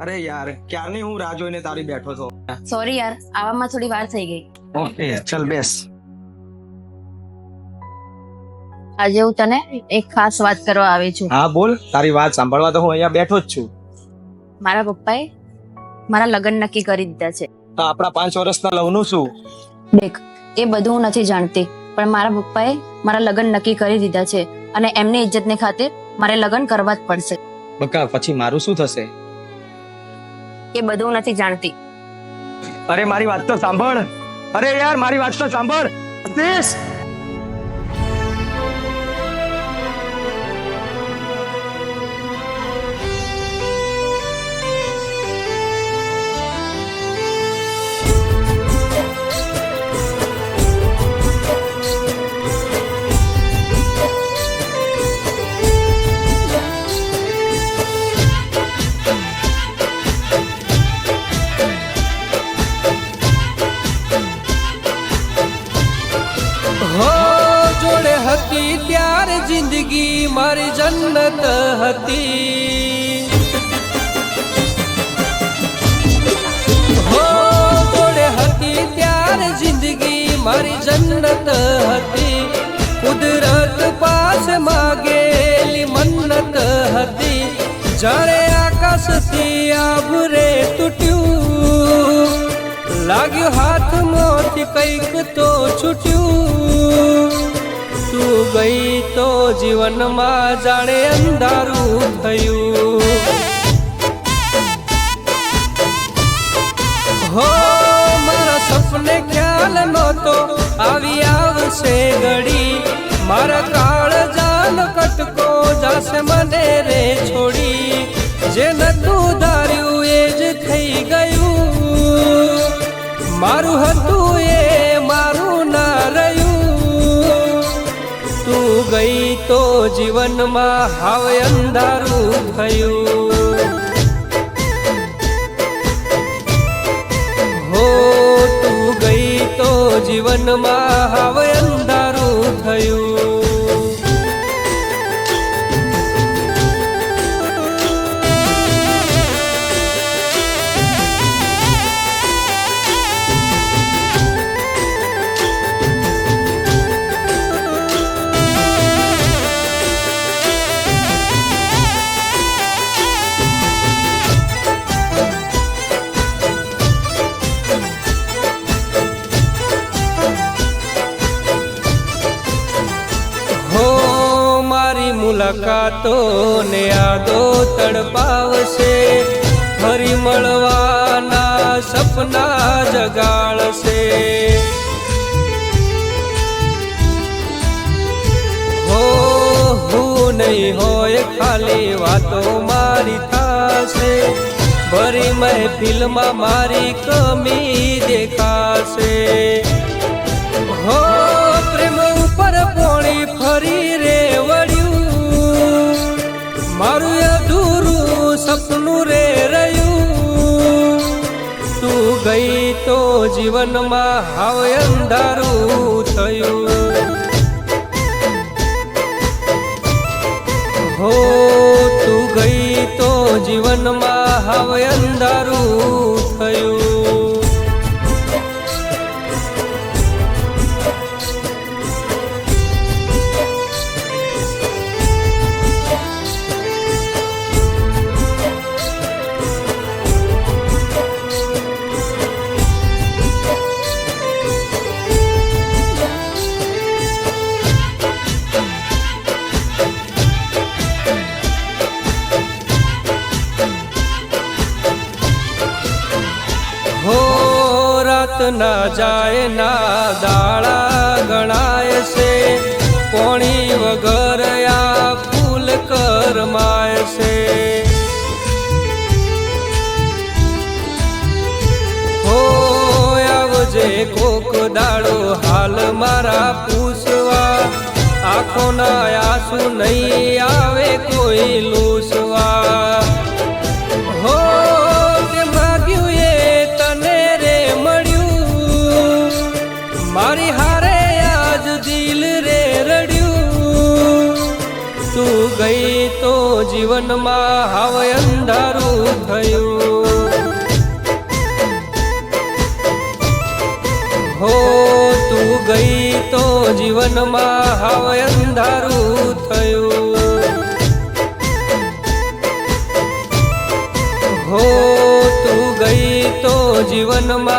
અરે યાર ક્યારની હું રાહ જોઈને તારી બેઠો છો. સોરી યાર, આવવામાં થોડી વાર થઈ ગઈ. ઓકે ચલ બેસ. આજે હું તને એક ખાસ વાત કરવા આવી છું. હા બોલ, તારી વાત સાંભળવા તો હું અહીંયા બેઠો જ છું. મારા પપ્પાએ મારા લગ્ન નક્કી કરી દીધા છે. તો આપણા 5 વર્ષના લવનું શું? દેખ, એ બધું હું નથી જાણતી, પણ મારા પપ્પાએ મારા લગ્ન નક્કી કરી દીધા છે અને એમની ઇજ્જતને ખાतिर મારે લગ્ન કરવા જ પડશે. બકા પછી મારું શું થશે? એ બધું હું નથી જાણતી. અરે મારી વાત તો સાંભળ. અરે યાર મારી વાત તો સાંભળ. પ્લીઝ. હો જોડે હતી ત્યારે જિંદગી મારી જન્નત હતી. હો જોડે હતી ત્યારે જિંદગી મારી જન્નત હતી. કુદરત પાસે માગેલી મન્નત હતી. જાણે આકાશથી આભરે તૂટ્યું, લાગ્યું હાથમાંથી કંઈક તો છૂટ્યું. તું ગઈ તો જીવનમાં જાણે અંધારું થયું. હો મારા સપને ખ્યાલ નહોતો આવી આવશે ઘડી. મારા કાળ જાન કટકો જાશે મને રે છોડી. જે નતું ધાર્યું એ જ થઈ ગયું. મારું હતું એ મારું ના રહ્યું. તું ગઈ તો જીવનમાં હવે અંધારું થયું. હો તું ગઈ તો જીવનમાં હવે અંધારું થયું. મુલાકાતો ને યાદો તડપાવશે. ફરી મળવાના સપના જગાડશે. હો હું નહીં હોય ખાલી વાતો મારી થાશે. ભરી મહેફિલમાં મારી કમી દેખાશે. હો પ્રેમ ઉપર પોણી ફરી રે વળ્યું. મારું અધૂરું સપનું રે રહ્યું. તું ગઈ તો જીવનમાં હવે અંધારું થયું. હો તું ગઈ તો જીવનમાં હવે અંધારું થયું. ના જાય ના દાડા ગણાય છે. પોણી વગર આ ફૂલ કરમાય છે. હો આવજે કોક દાડો હાલ મારા પૂછવા. આંખોના આંસુ નહીં આવે કોઈ લૂસવા. હો મારી હારે આજ દિલ રે રડ્યું. તું ગઈ તો જીવનમાં હવે અંધારું થયું. જીવનમાં હાવ અંધારું થયું હો તું ગઈ તો જીવનમાં